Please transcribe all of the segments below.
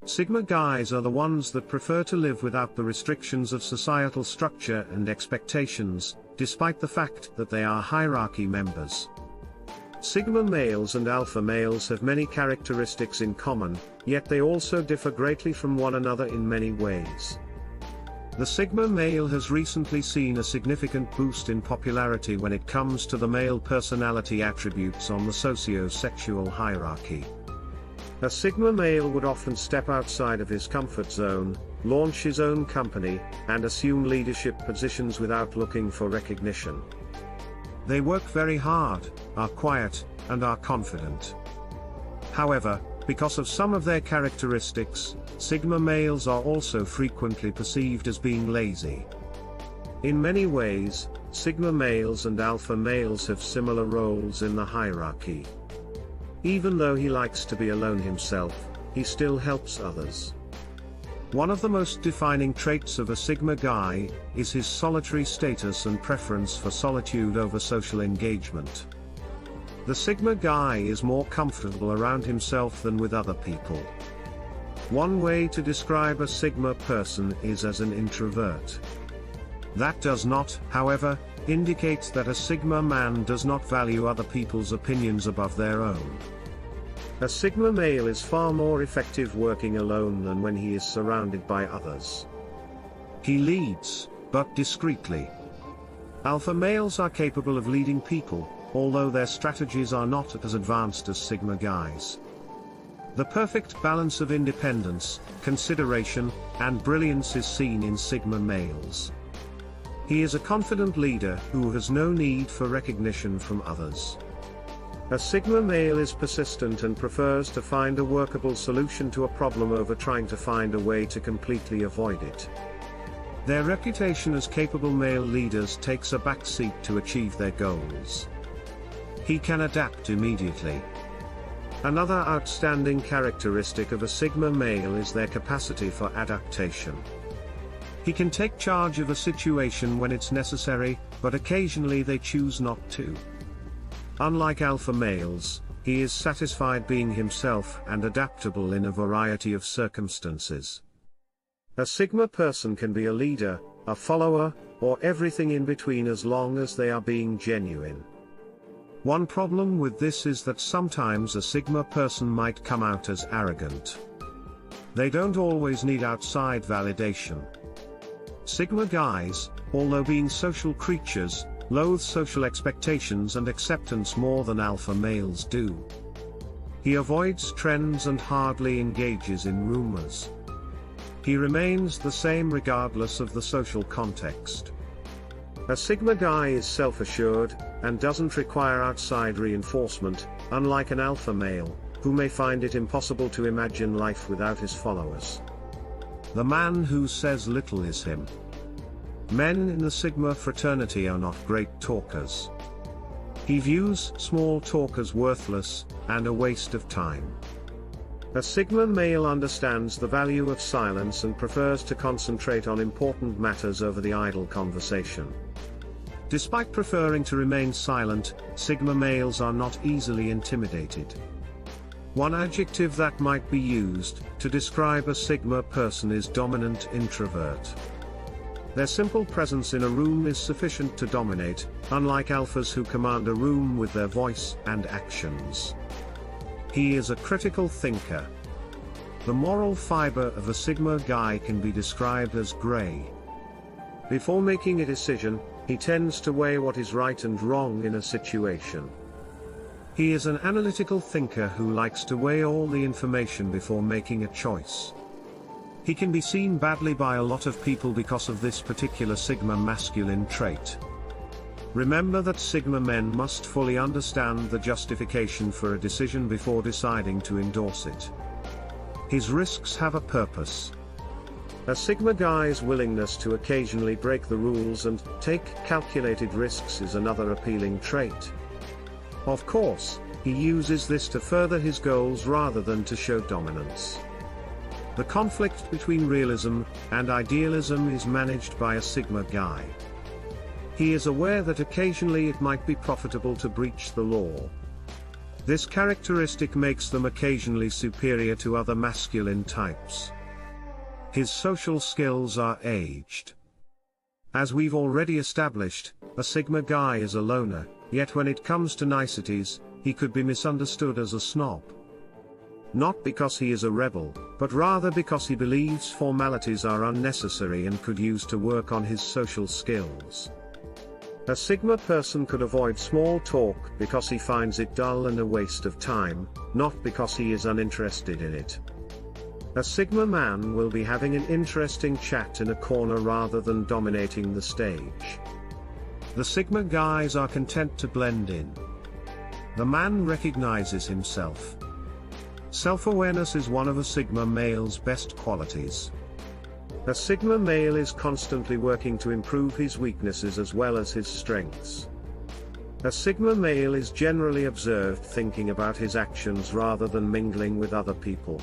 Sigma guys are the ones that prefer to live without the restrictions of societal structure and expectations, despite the fact that they are hierarchy members. Sigma males and alpha males have many characteristics in common, yet they also differ greatly from one another in many ways. The Sigma male has recently seen a significant boost in popularity when it comes to the male personality attributes on the socio-sexual hierarchy. A Sigma male would often step outside of his comfort zone, launch his own company, and assume leadership positions without looking for recognition. They work very hard, are quiet, and are confident. However, because of some of their characteristics, Sigma males are also frequently perceived as being lazy. In many ways, Sigma males and alpha males have similar roles in the hierarchy. Even though he likes to be alone himself, he still helps others. One of the most defining traits of a Sigma guy is his solitary status and preference for solitude over social engagement. The Sigma guy is more comfortable around himself than with other people. One way to describe a Sigma person is as an introvert. That does not, however, indicate that a Sigma man does not value other people's opinions above their own. A Sigma male is far more effective working alone than when he is surrounded by others. He leads, but discreetly. Alpha males are capable of leading people, although their strategies are not as advanced as Sigma guys. The perfect balance of independence, consideration, and brilliance is seen in Sigma males. He is a confident leader who has no need for recognition from others. A Sigma male is persistent and prefers to find a workable solution to a problem over trying to find a way to completely avoid it. Their reputation as capable male leaders takes a backseat to achieve their goals. He can adapt immediately. Another outstanding characteristic of a Sigma male is their capacity for adaptation. He can take charge of a situation when it's necessary, but occasionally they choose not to. Unlike alpha males, he is satisfied being himself and adaptable in a variety of circumstances. A Sigma person can be a leader, a follower, or everything in between as long as they are being genuine. One problem with this is that sometimes a Sigma person might come out as arrogant. They don't always need outside validation. Sigma guys, although being social creatures, loathe social expectations and acceptance more than alpha males do. He avoids trends and hardly engages in rumors. He remains the same regardless of the social context. A Sigma guy is self-assured, and doesn't require outside reinforcement, unlike an alpha male, who may find it impossible to imagine life without his followers. The man who says little is him. Men in the Sigma fraternity are not great talkers. He views small talk as worthless, and a waste of time. A Sigma male understands the value of silence and prefers to concentrate on important matters over the idle conversation. Despite preferring to remain silent, Sigma males are not easily intimidated. One adjective that might be used to describe a Sigma person is dominant introvert. Their simple presence in a room is sufficient to dominate, unlike alphas who command a room with their voice and actions. He is a critical thinker. The moral fiber of a Sigma guy can be described as gray. Before making a decision, he tends to weigh what is right and wrong in a situation. He is an analytical thinker who likes to weigh all the information before making a choice. He can be seen badly by a lot of people because of this particular Sigma masculine trait. Remember that Sigma men must fully understand the justification for a decision before deciding to endorse it. His risks have a purpose. A Sigma guy's willingness to occasionally break the rules and take calculated risks is another appealing trait. Of course, he uses this to further his goals rather than to show dominance. The conflict between realism and idealism is managed by a Sigma guy. He is aware that occasionally it might be profitable to breach the law. This characteristic makes them occasionally superior to other masculine types. His social skills are aged. As we've already established, a Sigma guy is a loner, yet when it comes to niceties, he could be misunderstood as a snob. Not because he is a rebel, but rather because he believes formalities are unnecessary and could use to work on his social skills. A Sigma person could avoid small talk because he finds it dull and a waste of time, not because he is uninterested in it. A Sigma man will be having an interesting chat in a corner rather than dominating the stage. The Sigma guys are content to blend in. The man recognizes himself. Self-awareness is one of a Sigma male's best qualities. A Sigma male is constantly working to improve his weaknesses as well as his strengths. A Sigma male is generally observed thinking about his actions rather than mingling with other people.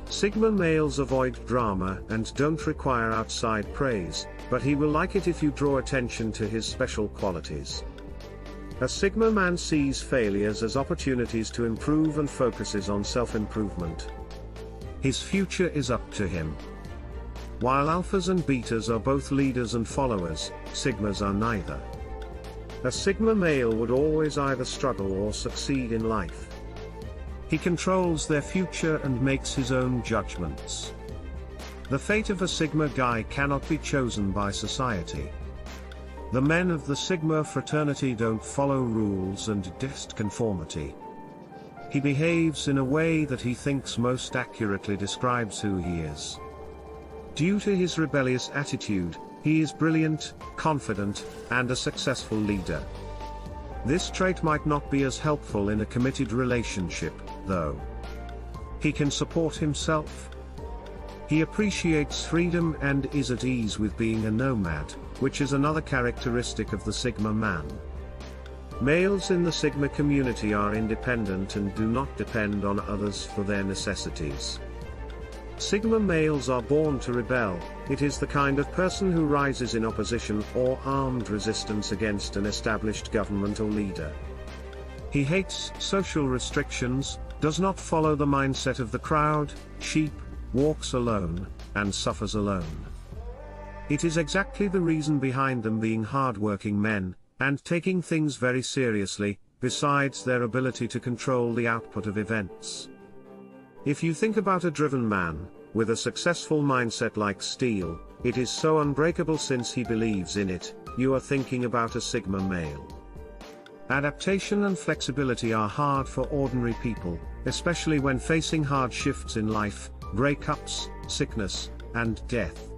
Sigma males avoid drama and don't require outside praise, but he will like it if you draw attention to his special qualities. A Sigma man sees failures as opportunities to improve and focuses on self-improvement. His future is up to him. While alphas and betas are both leaders and followers, Sigmas are neither. A Sigma male would always either struggle or succeed in life. He controls their future and makes his own judgments. The fate of a Sigma guy cannot be chosen by society. The men of the Sigma fraternity don't follow rules and detest conformity. He behaves in a way that he thinks most accurately describes who he is. Due to his rebellious attitude, he is brilliant, confident, and a successful leader. This trait might not be as helpful in a committed relationship, though. He can support himself. He appreciates freedom and is at ease with being a nomad, which is another characteristic of the Sigma man. Males in the Sigma community are independent and do not depend on others for their necessities. Sigma males are born to rebel. It is the kind of person who rises in opposition or armed resistance against an established government or leader. He hates social restrictions, does not follow the mindset of the crowd, sheep, walks alone, and suffers alone. It is exactly the reason behind them being hard-working men, and taking things very seriously, besides their ability to control the output of events. If you think about a driven man, with a successful mindset like steel, it is so unbreakable since he believes in it, you are thinking about a Sigma male. Adaptation and flexibility are hard for ordinary people, especially when facing hard shifts in life, breakups, sickness, and death.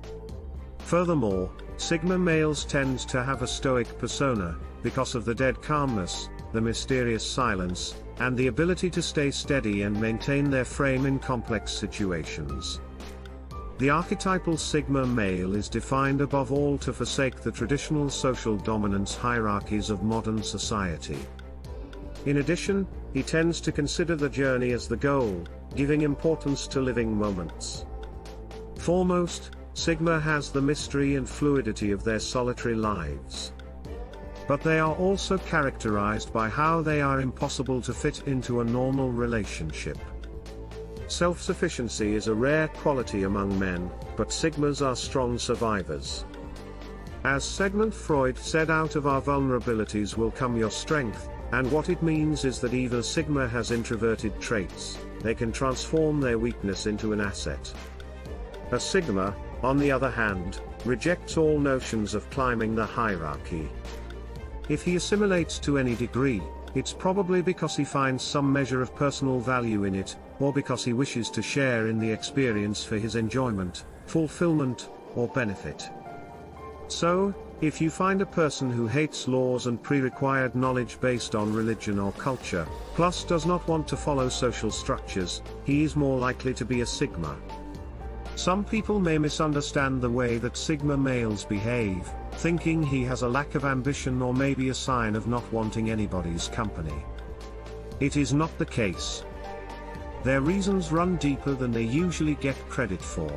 Furthermore, Sigma males tend to have a stoic persona, because of the dead calmness, the mysterious silence, and the ability to stay steady and maintain their frame in complex situations. The archetypal Sigma male is defined above all to forsake the traditional social dominance hierarchies of modern society. In addition, he tends to consider the journey as the goal, giving importance to living moments. Foremost, Sigma has the mystery and fluidity of their solitary lives. But they are also characterized by how they are impossible to fit into a normal relationship. Self-sufficiency is a rare quality among men, but Sigmas are strong survivors. As Sigmund Freud said, out of our vulnerabilities will come your strength, and what it means is that even Sigma has introverted traits, they can transform their weakness into an asset. A Sigma, on the other hand, rejects all notions of climbing the hierarchy. If he assimilates to any degree, it's probably because he finds some measure of personal value in it, or because he wishes to share in the experience for his enjoyment, fulfillment, or benefit. So, if you find a person who hates laws and pre-required knowledge based on religion or culture, plus does not want to follow social structures, he is more likely to be a Sigma. Some people may misunderstand the way that Sigma males behave, thinking he has a lack of ambition or maybe a sign of not wanting anybody's company. It is not the case. Their reasons run deeper than they usually get credit for.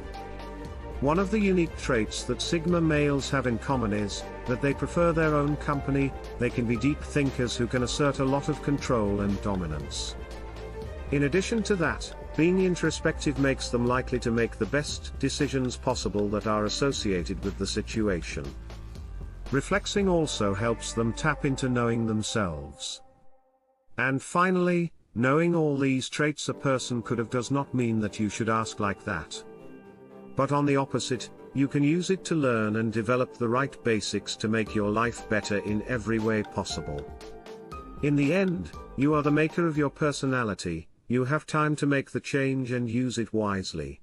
One of the unique traits that Sigma males have in common is that they prefer their own company. They can be deep thinkers who can assert a lot of control and dominance. In addition to that, being introspective makes them likely to make the best decisions possible that are associated with the situation. Reflecting also helps them tap into knowing themselves. And finally, knowing all these traits a person could have does not mean that you should ask like that. But on the opposite, you can use it to learn and develop the right basics to make your life better in every way possible. In the end, you are the maker of your personality. You have time to make the change and use it wisely.